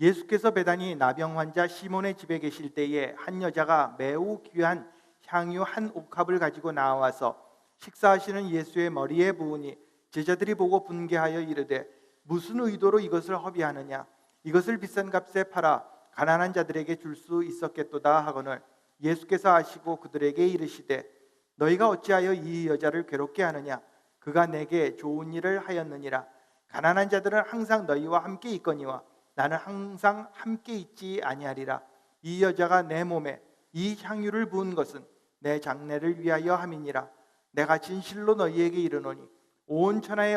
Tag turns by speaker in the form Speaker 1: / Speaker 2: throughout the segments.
Speaker 1: 예수께서 베다니 나병 환자 시몬의 집에 계실 때에 한 여자가 매우 귀한 향유 한 옥합을 가지고 나와서 식사하시는 예수의 머리에 부으니 제자들이 보고 분개하여 이르되 무슨 의도로 이것을 허비하느냐, 이것을 비싼 값에 팔아 가난한 자들에게 줄 수 있었겠도다 하거늘 예수께서 아시고 그들에게 이르시되 너희가 어찌하여 이 여자를 괴롭게 하느냐, 그가 내게 좋은 일을 하였느니라. 가난한 자들은 항상 너희와 함께 있거니와 나는 항상 함께 있지 아니하리라. 이 여자가 내 몸에 이 향유를 부은 것은 내 장례를 위하여 함이니라. 내가 진실로 너희에게 이르노니 온 천하에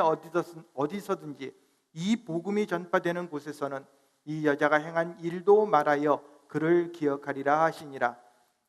Speaker 1: 어디서든지 이 복음이 전파되는 곳에서는 이 여자가 행한 일도 말하여 그를 기억하리라 하시니라.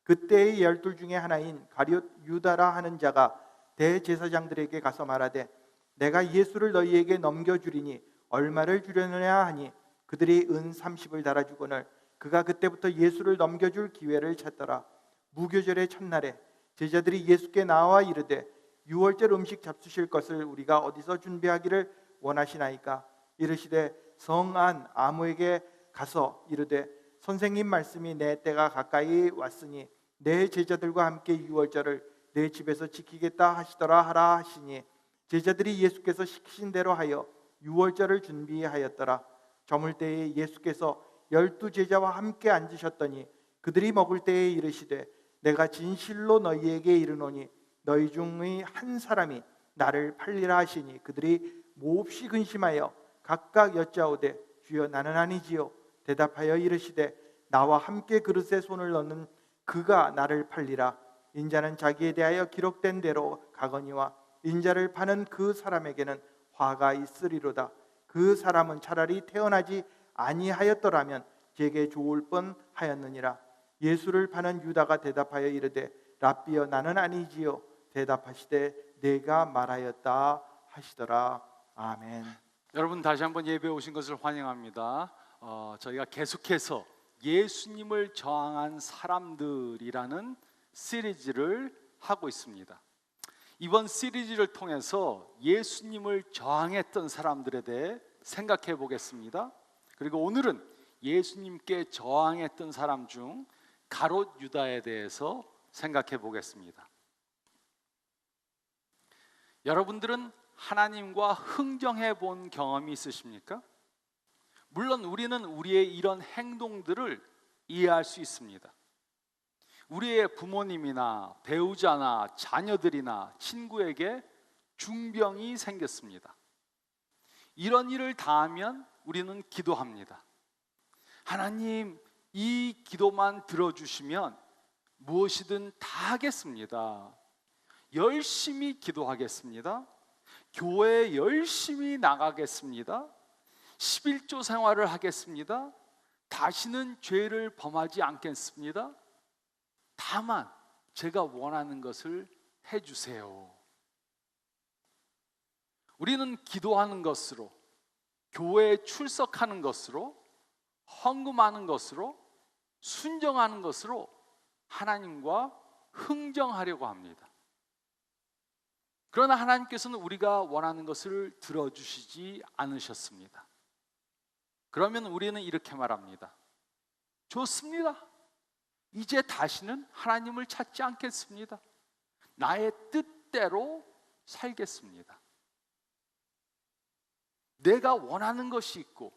Speaker 1: 그때의 12 중에 하나인 가룟 유다라 하는 자가 대제사장들에게 가서 말하되 내가 예수를 너희에게 넘겨주리니 얼마를 주려느냐 하니 그들이 은 30을 달아주거늘 그가 그때부터 예수를 넘겨줄 기회를 찾더라. 무교절의 첫날에 제자들이 예수께 나와 이르되 유월절 음식 잡수실 것을 우리가 어디서 준비하기를 원하시나이까? 이르시되 성안 아무에게 가서 이르되 선생님 말씀이 내 때가 가까이 왔으니 내 제자들과 함께 유월절을 내 집에서 지키겠다 하시더라 하라 하시니 제자들이 예수께서 시키신 대로 하여 유월절을 준비하였더라. 저물 때에 예수께서 12 제자와 함께 앉으셨더니 그들이 먹을 때에 이르시되 내가 진실로 너희에게 이르노니 너희 중의 한 사람이 나를 팔리라 하시니 그들이 몹시 근심하여 각각 여짜오되 주여 나는 아니지요. 대답하여 이르시되 나와 함께 그릇에 손을 넣는 그가 나를 팔리라. 인자는 자기에 대하여 기록된 대로 가거니와 인자를 파는 그 사람에게는 화가 있으리로다. 그 사람은 차라리 태어나지 아니하였더라면 제게 좋을 뻔하였느니라. 예수를 파는 유다가 대답하여 이르되 랍비여 나는 아니지요. 대답하시되 내가 말하였다 하시더라. 아멘.
Speaker 2: 여러분 다시 한번 예배에 오신 것을 환영합니다. 저희가 계속해서 예수님을 저항한 사람들이라는 시리즈를 하고 있습니다. 이번 시리즈를 통해서 예수님을 저항했던 사람들에 대해 생각해 보겠습니다. 그리고 오늘은 예수님께 저항했던 사람 중 가롯 유다에 대해서 생각해 보겠습니다. 여러분들은 하나님과 흥정해 본 경험이 있으십니까? 물론 우리는 우리의 이런 행동들을 이해할 수 있습니다. 우리의 부모님이나 배우자나 자녀들이나 친구에게 중병이 생겼습니다. 이런 일을 당하면 우리는 기도합니다. 하나님, 이 기도만 들어주시면 무엇이든 다 하겠습니다. 열심히 기도하겠습니다. 교회에 열심히 나가겠습니다. 11조 생활을 하겠습니다. 다시는 죄를 범하지 않겠습니다. 다만 제가 원하는 것을 해주세요. 우리는 기도하는 것으로, 교회에 출석하는 것으로, 헌금하는 것으로, 순정하는 것으로 하나님과 흥정하려고 합니다. 그러나 하나님께서는 우리가 원하는 것을 들어주시지 않으셨습니다. 그러면 우리는 이렇게 말합니다. 좋습니다. 이제 다시는 하나님을 찾지 않겠습니다. 나의 뜻대로 살겠습니다. 내가 원하는 것이 있고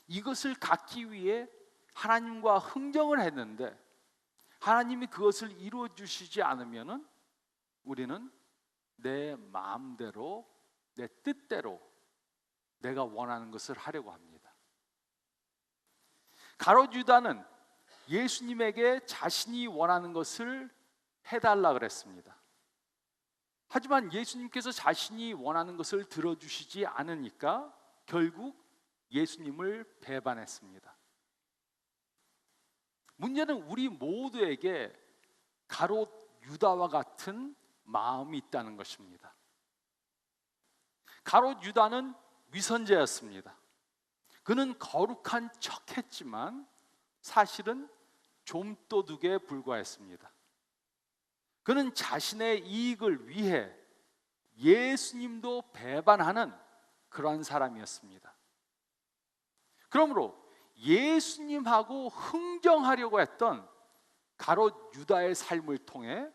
Speaker 2: 이것을 갖기 위해 하나님과 흥정을 했는데 하나님이 그것을 이루어 주시지 않으면은 우리는 내 마음대로, 내 뜻대로 내가 원하는 것을 하려고 합니다. 가롯 유다는 예수님에게 자신이 원하는 것을 해달라 그랬습니다. 하지만 예수님께서 자신이 원하는 것을 들어주시지 않으니까 결국 예수님을 배반했습니다. 문제는 우리 모두에게 가롯 유다와 같은 마음이 있다는 것입니다. 가롯 유다는 위선자였습니다. 그는 거룩한 척했지만 사실은 좀도둑에 불과했습니다. 그는 자신의 이익을 위해 예수님도 배반하는 그런 사람이었습니다. 그러므로 예수님하고 흥정하려고 했던 가롯 유다의 삶을 통해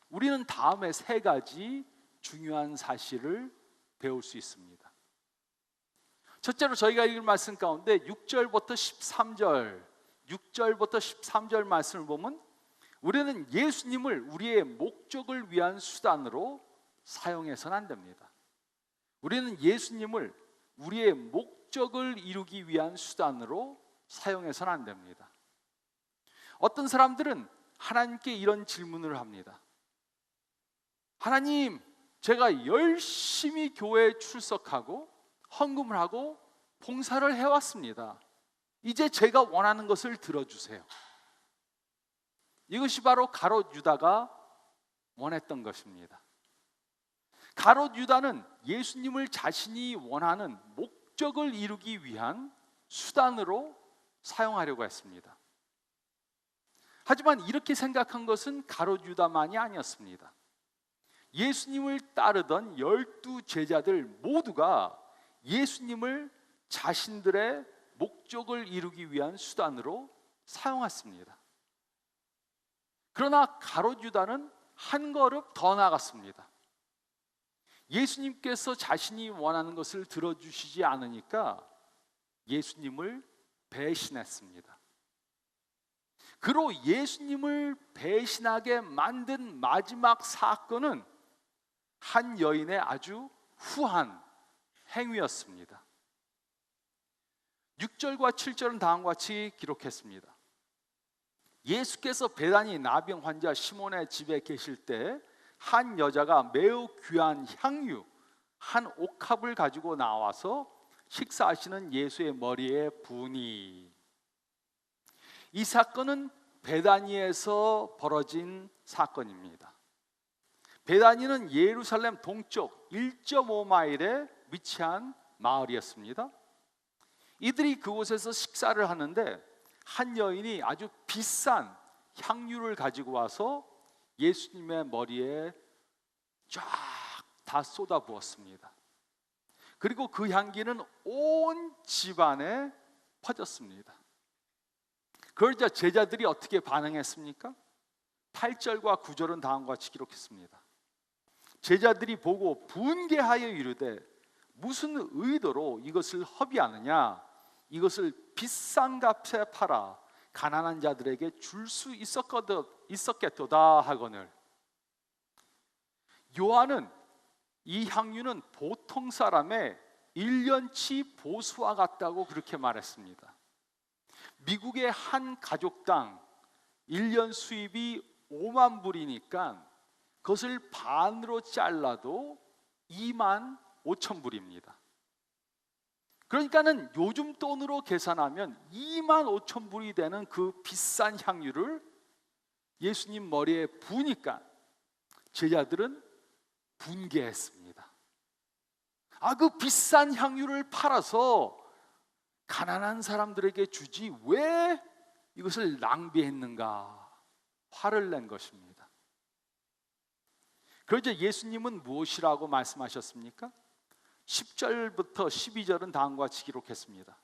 Speaker 2: 우리는 다음에 세 가지 중요한 사실을 배울 수 있습니다. 첫째로 저희가 읽은 말씀 가운데 6절부터 13절 말씀을 보면 우리는 예수님을 우리의 목적을 위한 수단으로 사용해서는 안 됩니다. 우리는 예수님을 우리의 목적을 이루기 위한 수단으로 사용해서는 안 됩니다. 어떤 사람들은 하나님께 이런 질문을 합니다. 하나님, 제가 열심히 교회에 출석하고 헌금을 하고 봉사를 해왔습니다. 이제 제가 원하는 것을 들어주세요. 이것이 바로 가롯 유다가 원했던 것입니다. 가롯 유다는 예수님을 자신이 원하는 목적을 이루기 위한 수단으로 사용하려고 했습니다. 하지만 이렇게 생각한 것은 가롯 유다만이 아니었습니다. 예수님을 따르던 12 제자들 모두가 예수님을 자신들의 목적을 이루기 위한 수단으로 사용했습니다. 그러나 가롯 유다는 한 걸음 더 나갔습니다. 예수님께서 자신이 원하는 것을 들어주시지 않으니까 예수님을 배신했습니다. 그로 예수님을 배신하게 만든 마지막 사건은 한 여인의 아주 후한 행위였습니다. 6절과 7절은 다음과 같이 기록했습니다. 예수께서 베다니 나병 환자 시몬의 집에 계실 때 한 여자가 매우 귀한 향유 한 옥합을 가지고 나와서 식사하시는 예수의 머리에 부으니. 이 사건은 베다니에서 벌어진 사건입니다. 베다니는 예루살렘 동쪽 1.5마일에 위치한 마을이었습니다. 이들이 그곳에서 식사를 하는데 한 여인이 아주 비싼 향유를 가지고 와서 예수님의 머리에 쫙 다 쏟아 부었습니다. 그리고 그 향기는 온 집안에 퍼졌습니다. 그걸 제자들이 어떻게 반응했습니까? 8절과 9절은 다음과 같이 기록했습니다. 제자들이 보고 분개하여 이르되 무슨 의도로 이것을 허비하느냐? 이것을 비싼 값에 팔아 가난한 자들에게 줄 수 있었겠도다 하거늘. 요한은 이 향유는 보통 사람의 1년치 보수와 같다고 그렇게 말했습니다. 미국의 한 가족당 1년 수입이 5만 불이니까 그것을 반으로 잘라도 2만 5천 불입니다. 그러니까는 요즘 돈으로 계산하면 2만 5천 불이 되는 그 비싼 향유를 예수님 머리에 부으니까 제자들은 분개했습니다. 그 비싼 향유를 팔아서 가난한 사람들에게 주지 왜 이것을 낭비했는가 화를 낸 것입니다. 그러자 예수님은 무엇이라고 말씀하셨습니까? 10절부터 12절은 다음과 같이 기록했습니다.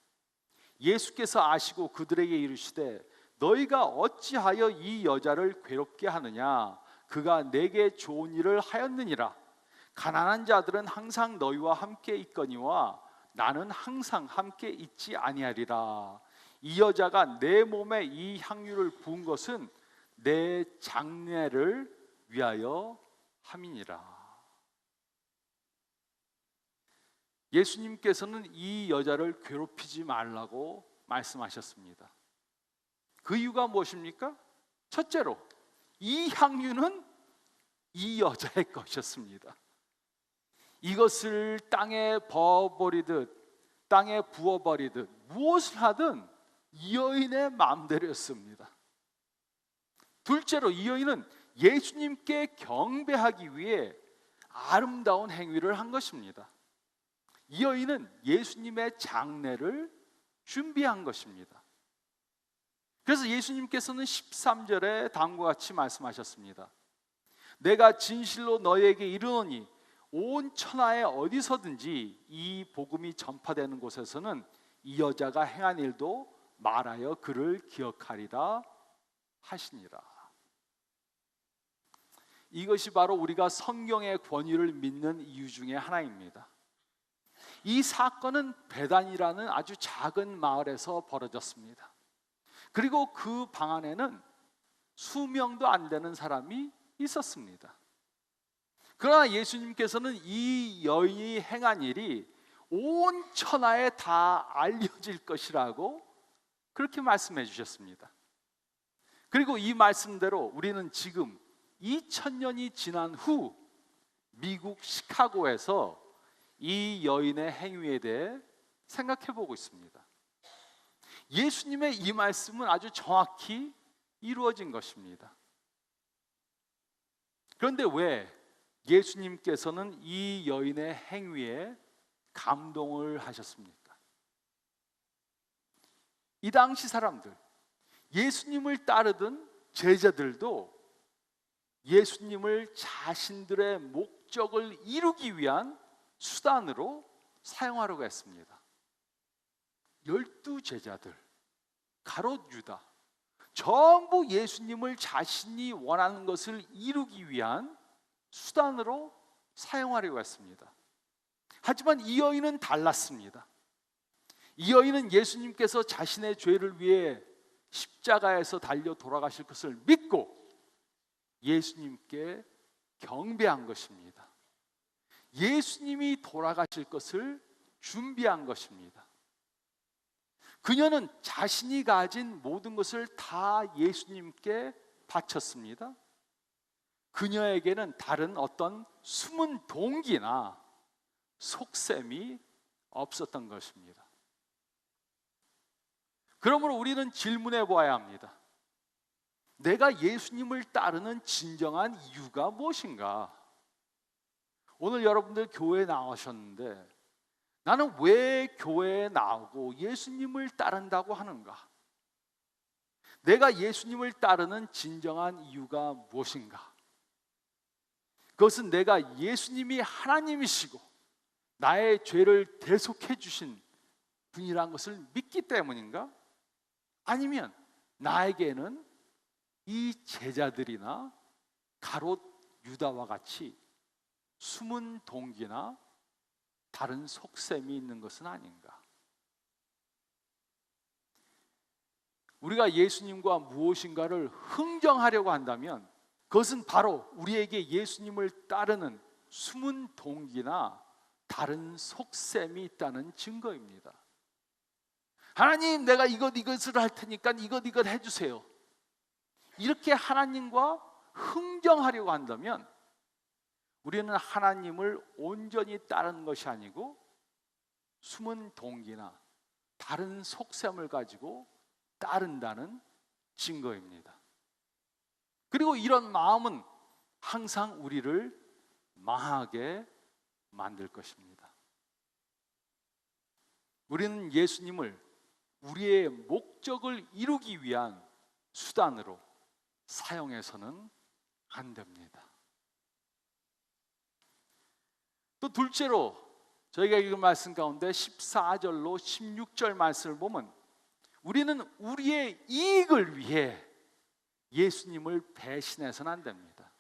Speaker 2: 예수께서 아시고 그들에게 이르시되 너희가 어찌하여 이 여자를 괴롭게 하느냐? 그가 내게 좋은 일을 하였느니라. 가난한 자들은 항상 너희와 함께 있거니와 나는 항상 함께 있지 아니하리라. 이 여자가 내 몸에 이 향유를 부은 것은 내 장례를 위하여 함이니라. 예수님께서는 이 여자를 괴롭히지 말라고 말씀하셨습니다. 그 이유가 무엇입니까? 첫째로 이 향유는 이 여자의 것이었습니다. 이것을 땅에 부어버리듯 무엇을 하든 이 여인의 마음대로였습니다. 둘째로 이 여인은 예수님께 경배하기 위해 아름다운 행위를 한 것입니다. 이 여인은 예수님의 장례를 준비한 것입니다. 그래서 예수님께서는 13절에 다음과 같이 말씀하셨습니다. 내가 진실로 너희에게 이르노니 온 천하에 어디서든지 이 복음이 전파되는 곳에서는 이 여자가 행한 일도 말하여 그를 기억하리라 하시니라. 이것이 바로 우리가 성경의 권위를 믿는 이유 중에 하나입니다. 이 사건은 베단이라는 아주 작은 마을에서 벌어졌습니다. 그리고 그 방 안에는 수명도 안 되는 사람이 있었습니다. 그러나 예수님께서는 이 여인이 행한 일이 온 천하에 다 알려질 것이라고 그렇게 말씀해 주셨습니다. 그리고 이 말씀대로 우리는 지금 2000년이 지난 후 미국 시카고에서 이 여인의 행위에 대해 생각해 보고 있습니다. 예수님의 이 말씀은 아주 정확히 이루어진 것입니다. 그런데 왜 예수님께서는 이 여인의 행위에 감동을 하셨습니까? 이 당시 사람들, 예수님을 따르던 제자들도 예수님을 자신들의 목적을 이루기 위한 수단으로 사용하려고 했습니다. 12제자들, 가롯 유다, 전부 예수님을 자신이 원하는 것을 이루기 위한 수단으로 사용하려고 했습니다. 하지만 이 여인은 달랐습니다. 이 여인은 예수님께서 자신의 죄를 위해 십자가에서 달려 돌아가실 것을 믿고 예수님께 경배한 것입니다. 예수님이 돌아가실 것을 준비한 것입니다. 그녀는 자신이 가진 모든 것을 다 예수님께 바쳤습니다. 그녀에게는 다른 어떤 숨은 동기나 속셈이 없었던 것입니다. 그러므로 우리는 질문해 보아야 합니다. 내가 예수님을 따르는 진정한 이유가 무엇인가? 오늘 여러분들 교회에 나오셨는데 나는 왜 교회에 나오고 예수님을 따른다고 하는가? 내가 예수님을 따르는 진정한 이유가 무엇인가? 그것은 내가 예수님이 하나님이시고 나의 죄를 대속해 주신 분이란 것을 믿기 때문인가? 아니면 나에게는 이 제자들이나 가롯 유다와 같이 숨은 동기나 다른 속셈이 있는 것은 아닌가? 우리가 예수님과 무엇인가를 흥정하려고 한다면 그것은 바로 우리에게 예수님을 따르는 숨은 동기나 다른 속셈이 있다는 증거입니다. 하나님, 내가 이것을 할 테니까 이것 해주세요. 이렇게 하나님과 흥정하려고 한다면 우리는 하나님을 온전히 따르는 것이 아니고 숨은 동기나 다른 속셈을 가지고 따른다는 증거입니다. 그리고 이런 마음은 항상 우리를 망하게 만들 것입니다. 우리는 예수님을 우리의 목적을 이루기 위한 수단으로 사용해서는 안 됩니다. 또 둘째로 저희가 읽은 말씀 가운데 14절로 16절 말씀을 보면 우리는 우리의 이익을 위해 예수님을 배신해서는 안 됩니다.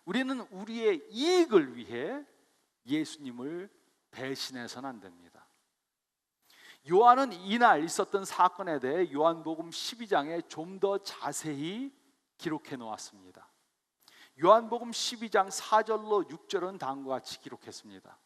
Speaker 2: 우리는 우리의 이익을 위해 예수님을 배신해서는 안 됩니다. 요한은 이날 있었던 사건에 대해 요한복음 12장에 좀 더 자세히 기록해 놓았습니다. 요한복음 12장 4절로 6절은 다음과 같이 기록했습니다.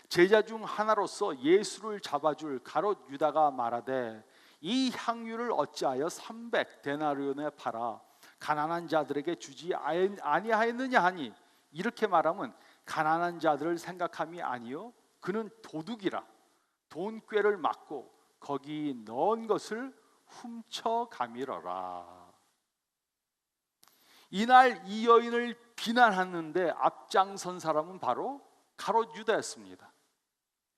Speaker 2: 제자 중 하나로서 예수를 잡아줄 가롯 유다가 말하되 이 향유를 어찌하여 300데나리온에 팔아 가난한 자들에게 주지 아니하였느냐 하니 이렇게 말하면 가난한 자들을 생각함이 아니요 그는 도둑이라 돈꾀를 맞고 거기 넣은 것을 훔쳐가미러라. 이날 이 여인을 비난하는데 앞장선 사람은 바로 가롯 유다였습니다.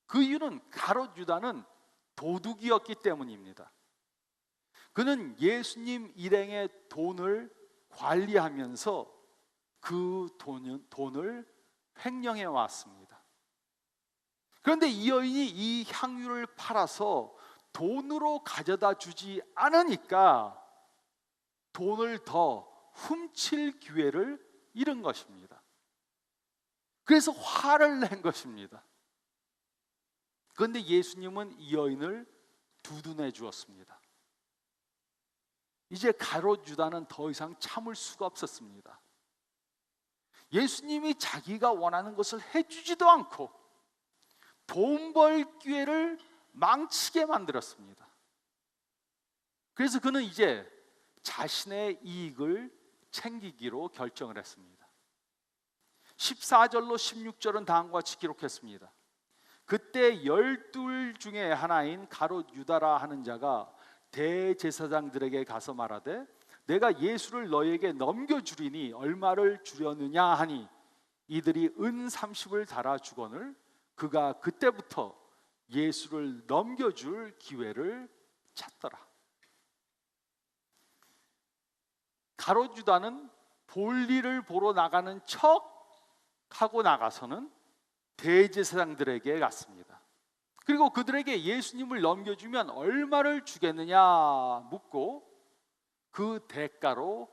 Speaker 2: 그 이유는 가롯 유다는 도둑이었기 때문입니다. 그는 예수님 일행의 돈을 관리하면서 그 돈을 횡령해 왔습니다. 그런데 이 여인이 이 향유를 팔아서 돈으로 가져다 주지 않으니까 돈을 더 훔칠 기회를 잃은 것입니다. 그래서 화를 낸 것입니다. 그런데 예수님은 이 여인을 두둔해 주었습니다. 이제 가롯 유다는 더 이상 참을 수가 없었습니다. 예수님이 자기가 원하는 것을 해주지도 않고 돈 벌 기회를 망치게 만들었습니다. 그래서 그는 이제 자신의 이익을 챙기기로 결정을 했습니다. 14절로 16절은 다음과 같이 기록했습니다. 그때 12 중에 하나인 가롯 유다라 하는 자가 대제사장들에게 가서 말하되 내가 예수를 너에게 넘겨주리니 얼마를 주려느냐 하니 이들이 은 30을 달아 주거늘 그가 그때부터 예수를 넘겨줄 기회를 찾더라. 가롯 유다는 볼일을 보러 나가는 척 하고 나가서는 대제사장들에게 갔습니다. 그리고 그들에게 예수님을 넘겨주면 얼마를 주겠느냐 묻고 그 대가로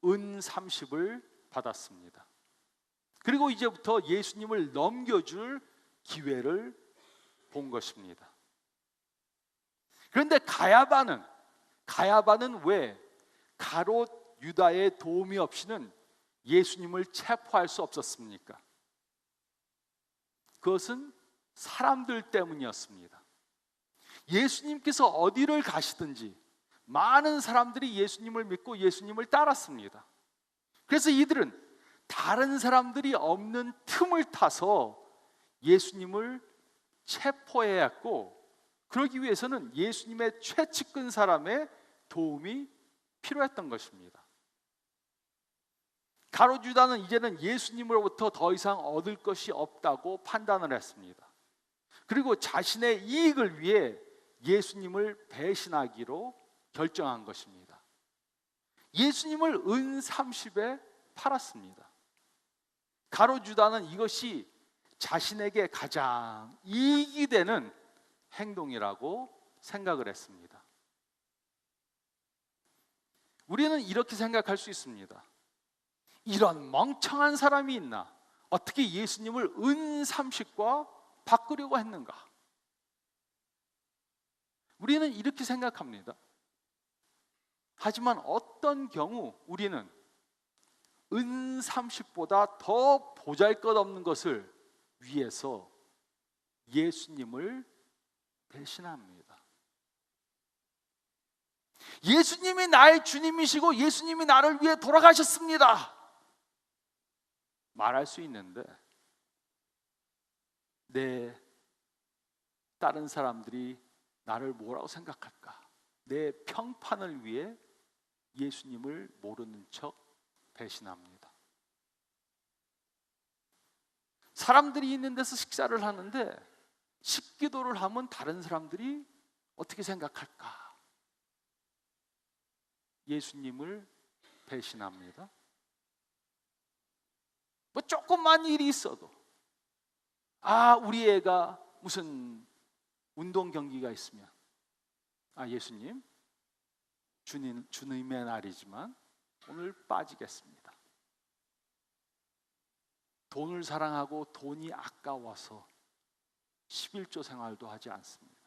Speaker 2: 은 30을 받았습니다. 그리고 이제부터 예수님을 넘겨줄 기회를 본 것입니다. 그런데 가야바는 왜 가롯 유다의 도움이 없이는 예수님을 체포할 수 없었습니까? 그것은 사람들 때문이었습니다. 예수님께서 어디를 가시든지 많은 사람들이 예수님을 믿고 예수님을 따랐습니다. 그래서 이들은 다른 사람들이 없는 틈을 타서 예수님을 체포해야 했고, 그러기 위해서는 예수님의 최측근 사람의 도움이 필요했던 것입니다. 가롯 유다는 이제는 예수님으로부터 더 이상 얻을 것이 없다고 판단을 했습니다. 그리고 자신의 이익을 위해 예수님을 배신하기로 결정한 것입니다. 예수님을 은 30에 팔았습니다. 가롯 유다는 이것이 자신에게 가장 이익이 되는 행동이라고 생각을 했습니다. 우리는 이렇게 생각할 수 있습니다. 이런 멍청한 사람이 있나? 어떻게 예수님을 은 30과 바꾸려고 했는가? 우리는 이렇게 생각합니다. 하지만 어떤 경우 우리는 은 30보다 더 보잘것없는 것을 위해서 예수님을 배신합니다. 예수님이 나의 주님이시고 예수님이 나를 위해 돌아가셨습니다 말할 수 있는데, 다른 사람들이 나를 뭐라고 생각할까? 내 평판을 위해 예수님을 모르는 척 배신합니다. 사람들이 있는 데서 식사를 하는데 식기도를 하면 다른 사람들이 어떻게 생각할까? 예수님을 배신합니다. 뭐 조금만 일이 있어도 우리 애가 무슨 운동 경기가 있으면 예수님, 주님의 날이지만 오늘 빠지겠습니다. 돈을 사랑하고 돈이 아까워서 11조 생활도 하지 않습니다.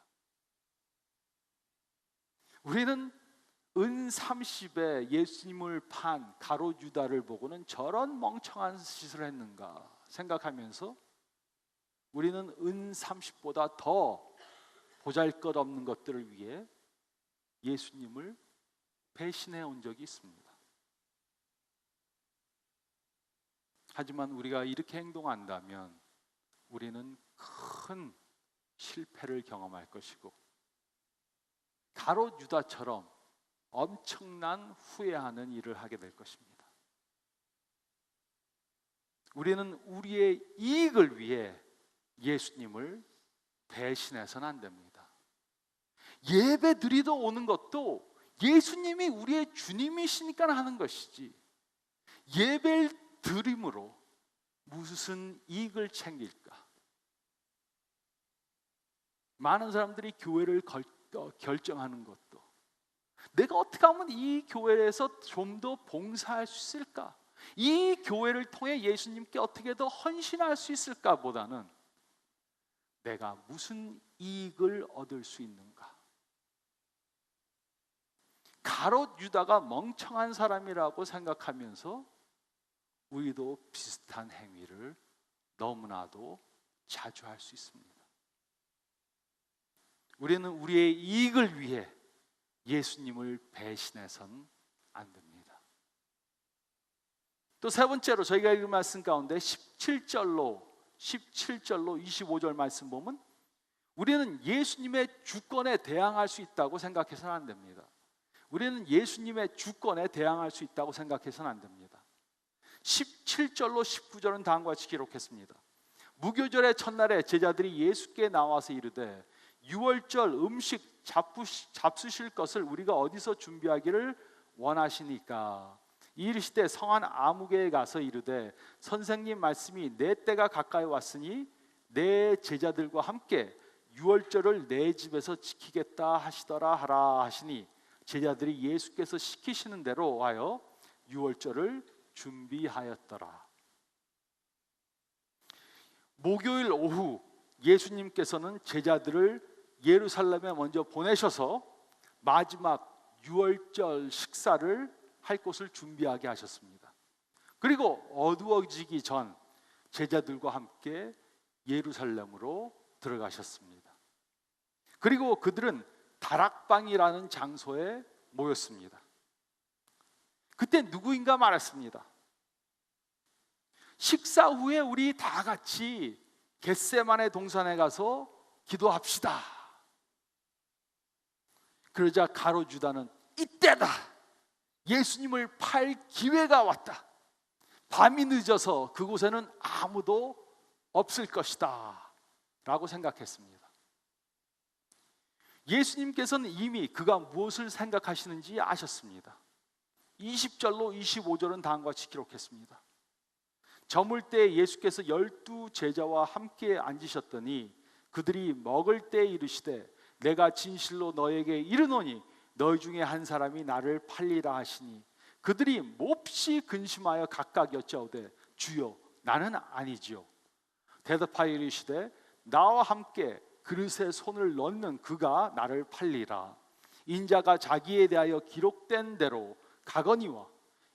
Speaker 2: 우리는 은 30에 예수님을 판 가롯 유다를 보고는 저런 멍청한 짓을 했는가 생각하면서 우리는 은 30보다 더 보잘것없는 것들을 위해 예수님을 배신해 온 적이 있습니다. 하지만 우리가 이렇게 행동한다면 우리는 큰 실패를 경험할 것이고 가롯 유다처럼 엄청난 후회하는 일을 하게 될 것입니다. 우리는 우리의 이익을 위해 예수님을 배신해서는 안 됩니다. 예배 드리러 오는 것도 예수님이 우리의 주님이시니까 하는 것이지, 예배를 드림으로 무슨 이익을 챙길까? 많은 사람들이 교회를 결정하는 것도, 내가 어떻게 하면 이 교회에서 좀 더 봉사할 수 있을까, 이 교회를 통해 예수님께 어떻게 더 헌신할 수 있을까 보다는 내가 무슨 이익을 얻을 수 있는가. 가롯 유다가 멍청한 사람이라고 생각하면서 우리도 비슷한 행위를 너무나도 자주 할 수 있습니다. 우리는 우리의 이익을 위해 예수님을 배신해서는 안 됩니다. 또 세 번째로 저희가 읽은 말씀 가운데 17절로 25절 말씀 보면 우리는 예수님의 주권에 대항할 수 있다고 생각해서는 안 됩니다. 우리는 예수님의 주권에 대항할 수 있다고 생각해서는 안 됩니다. 17절로 19절은 다음과 같이 기록했습니다. 무교절의 첫날에 제자들이 예수께 나와서 이르되 유월절 음식 잡수실 것을 우리가 어디서 준비하기를 원하시니까. 이르시되 성한 아무개에 가서 이르되 선생님 말씀이 내 때가 가까이 왔으니 내 제자들과 함께 유월절을 내 집에서 지키겠다 하시더라 하라 하시니 제자들이 예수께서 시키시는 대로 하여 유월절을 준비하였더라. 목요일 오후 예수님께서는 제자들을 예루살렘에 먼저 보내셔서 마지막 유월절 식사를 할 곳을 준비하게 하셨습니다. 그리고 어두워지기 전 제자들과 함께 예루살렘으로 들어가셨습니다. 그리고 그들은 다락방이라는 장소에 모였습니다. 그때 누구인가 말했습니다. 식사 후에 우리 다 같이 겟세마네 동산에 가서 기도합시다. 그러자 가롯 유다는 이때다, 예수님을 팔 기회가 왔다, 밤이 늦어서 그곳에는 아무도 없을 것이다 라고 생각했습니다. 예수님께서는 이미 그가 무엇을 생각하시는지 아셨습니다. 20절로 25절은 다음과 같이 기록했습니다. 저물 때 예수께서 12 제자와 함께 앉으셨더니 그들이 먹을 때 이르시되 내가 진실로 너에게 이르노니 너희 중에 한 사람이 나를 팔리라 하시니 그들이 몹시 근심하여 각각 여짜오되 주여 나는 아니지요. 대답하여 이르시되 나와 함께 그릇에 손을 넣는 그가 나를 팔리라. 인자가 자기에 대하여 기록된 대로 가거니와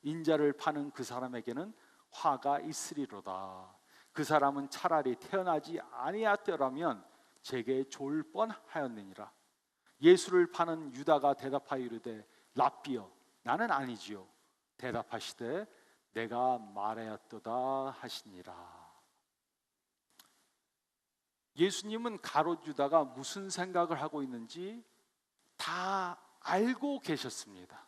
Speaker 2: 인자를 파는 그 사람에게는 화가 있으리로다. 그 사람은 차라리 태어나지 아니하더라면 제게 좋을 뻔하였느니라. 예수를 파는 유다가 대답하여 이르되 랍비여 나는 아니지요. 대답하시되 내가 말하였도다 하시니라. 예수님은 가롯 유다가 무슨 생각을 하고 있는지 다 알고 계셨습니다.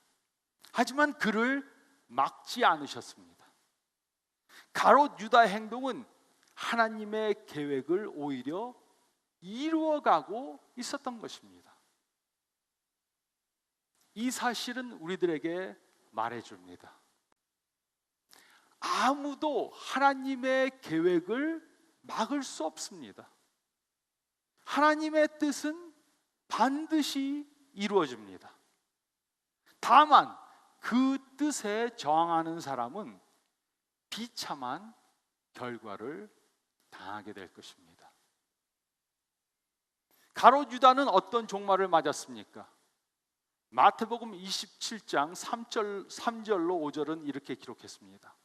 Speaker 2: 하지만 그를 막지 않으셨습니다. 가롯 유다의 행동은 하나님의 계획을 오히려 이루어가고 있었던 것입니다. 이 사실은 우리들에게 말해줍니다. 아무도 하나님의 계획을 막을 수 없습니다. 하나님의 뜻은 반드시 이루어집니다. 다만 그 뜻에 저항하는 사람은 비참한 결과를 당하게 될 것입니다. 가롯 유다는 어떤 종말을 맞았습니까? 마태복음 27장 3절로 5절은 이렇게 기록했습니다.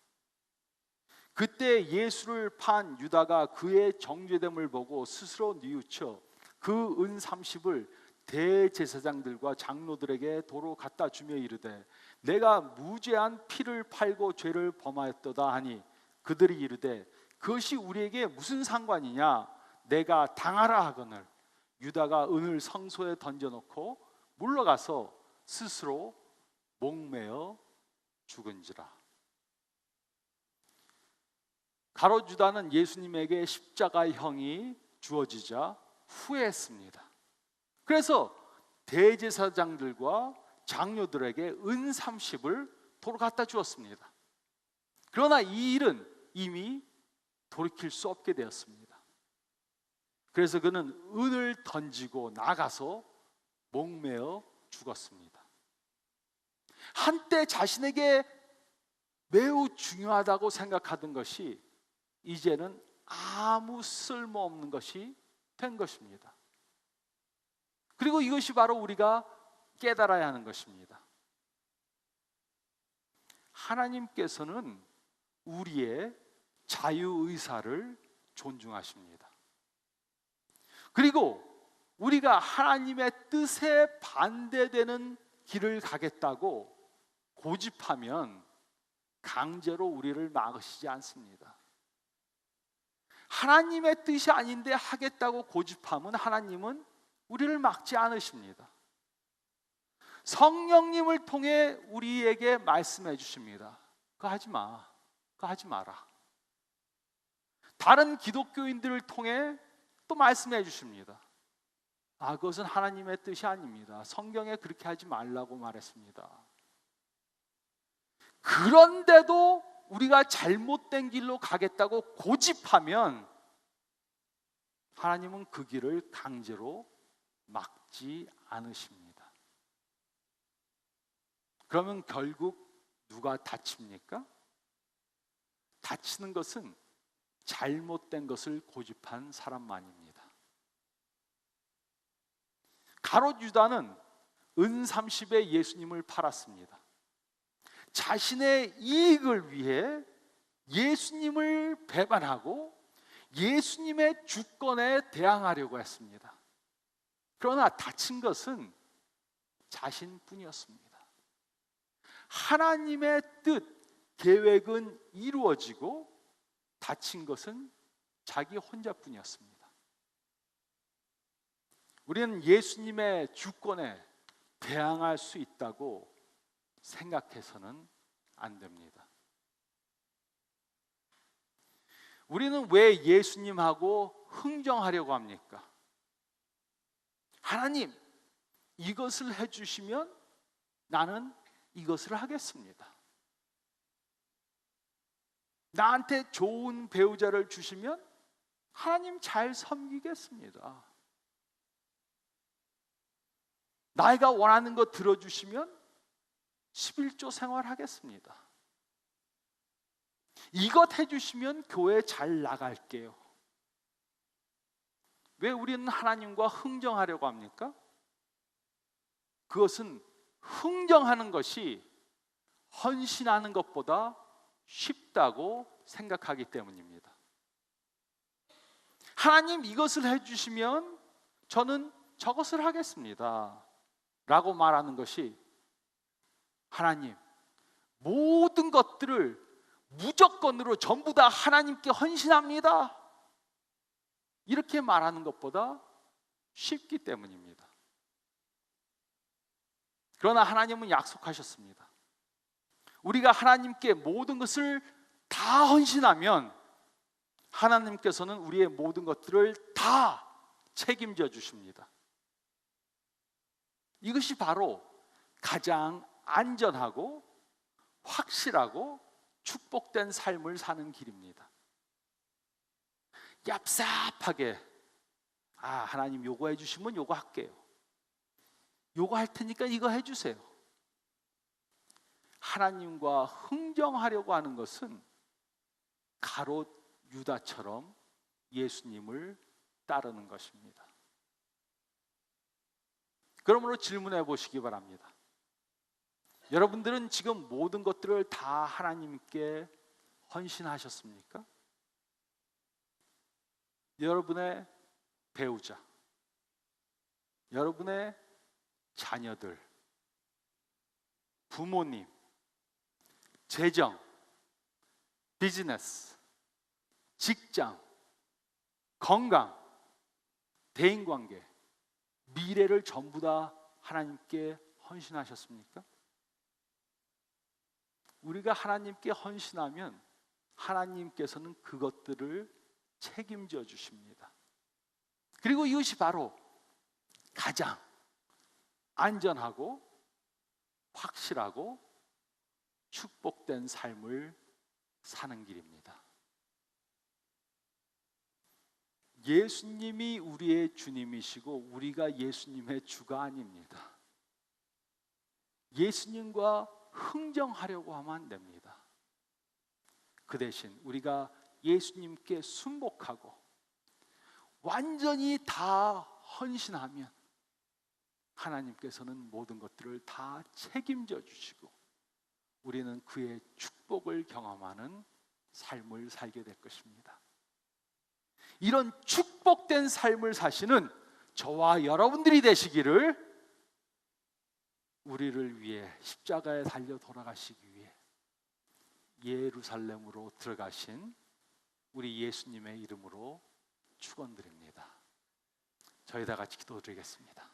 Speaker 2: 그때 예수를 판 유다가 그의 정죄됨을 보고 스스로 뉘우쳐 그 은 30을 대제사장들과 장로들에게 도로 갖다 주며 이르되 내가 무죄한 피를 팔고 죄를 범하였도다 하니 그들이 이르되 그것이 우리에게 무슨 상관이냐, 내가 당하라 하거늘 유다가 은을 성소에 던져놓고 물러가서 스스로 목매어 죽은지라. 가롯 유다는 예수님에게 십자가형이 주어지자 후회했습니다. 그래서 대제사장들과 장로들에게 은 30을 도로 갖다 주었습니다. 그러나 이 일은 이미 돌이킬 수 없게 되었습니다. 그래서 그는 은을 던지고 나가서 목매어 죽었습니다. 한때 자신에게 매우 중요하다고 생각하던 것이 이제는 아무 쓸모없는 것이 된 것입니다. 그리고 이것이 바로 우리가 깨달아야 하는 것입니다. 하나님께서는 우리의 자유의사를 존중하십니다. 그리고 우리가 하나님의 뜻에 반대되는 길을 가겠다고 고집하면 강제로 우리를 막으시지 않습니다. 하나님의 뜻이 아닌데 하겠다고 고집하면 하나님은 우리를 막지 않으십니다. 성령님을 통해 우리에게 말씀해 주십니다. 그거 하지 마. 그거 하지 마라. 다른 기독교인들을 통해 또 말씀해 주십니다. 그것은 하나님의 뜻이 아닙니다. 성경에 그렇게 하지 말라고 말했습니다. 그런데도 우리가 잘못된 길로 가겠다고 고집하면 하나님은 그 길을 강제로 막지 않으십니다. 그러면 결국 누가 다칩니까? 다치는 것은 잘못된 것을 고집한 사람만입니다. 가롯 유다는 은 30에 예수님을 팔았습니다. 자신의 이익을 위해 예수님을 배반하고 예수님의 주권에 대항하려고 했습니다. 그러나 다친 것은 자신뿐이었습니다. 하나님의 뜻, 계획은 이루어지고 다친 것은 자기 혼자뿐이었습니다. 우리는 예수님의 주권에 대항할 수 있다고 생각해서는 안 됩니다. 우리는 왜 예수님하고 흥정하려고 합니까? 하나님, 이것을 해주시면 나는 이것을 하겠습니다. 나한테 좋은 배우자를 주시면 하나님 잘 섬기겠습니다. 나이가 원하는 거 들어주시면 11조 생활하겠습니다. 이것 해주시면 교회 잘 나갈게요. 왜 우리는 하나님과 흥정하려고 합니까? 그것은 흥정하는 것이 헌신하는 것보다 쉽다고 생각하기 때문입니다. 하나님 이것을 해주시면 저는 저것을 하겠습니다 라고 말하는 것이 하나님 모든 것들을 무조건으로 전부 다 하나님께 헌신합니다 이렇게 말하는 것보다 쉽기 때문입니다. 그러나 하나님은 약속하셨습니다. 우리가 하나님께 모든 것을 다 헌신하면 하나님께서는 우리의 모든 것들을 다 책임져 주십니다. 이것이 바로 가장 안전하고 확실하고 축복된 삶을 사는 길입니다. 얍삽하게 하나님 요거 해주시면 요거 할게요. 요거 할 테니까 이거 해주세요. 하나님과 흥정하려고 하는 것은 가롯 유다처럼 예수님을 따르는 것입니다. 그러므로 질문해 보시기 바랍니다. 여러분들은 지금 모든 것들을 다 하나님께 헌신하셨습니까? 여러분의 배우자, 여러분의 자녀들, 부모님, 재정, 비즈니스, 직장, 건강, 대인관계, 미래를 전부 다 하나님께 헌신하셨습니까? 우리가 하나님께 헌신하면 하나님께서는 그것들을 책임져 주십니다. 그리고 이것이 바로 가장 안전하고 확실하고 축복된 삶을 사는 길입니다. 예수님이 우리의 주님이시고 우리가 예수님의 주가 아닙니다. 예수님과 흥정하려고 하면 안 됩니다. 그 대신 우리가 예수님께 순복하고 완전히 다 헌신하면 하나님께서는 모든 것들을 다 책임져 주시고 우리는 그의 축복을 경험하는 삶을 살게 될 것입니다. 이런 축복된 삶을 사시는 저와 여러분들이 되시기를 우리를 위해 십자가에 달려 돌아가시기 위해 예루살렘으로 들어가신 우리 예수님의 이름으로 축원드립니다. 저희 다 같이 기도드리겠습니다.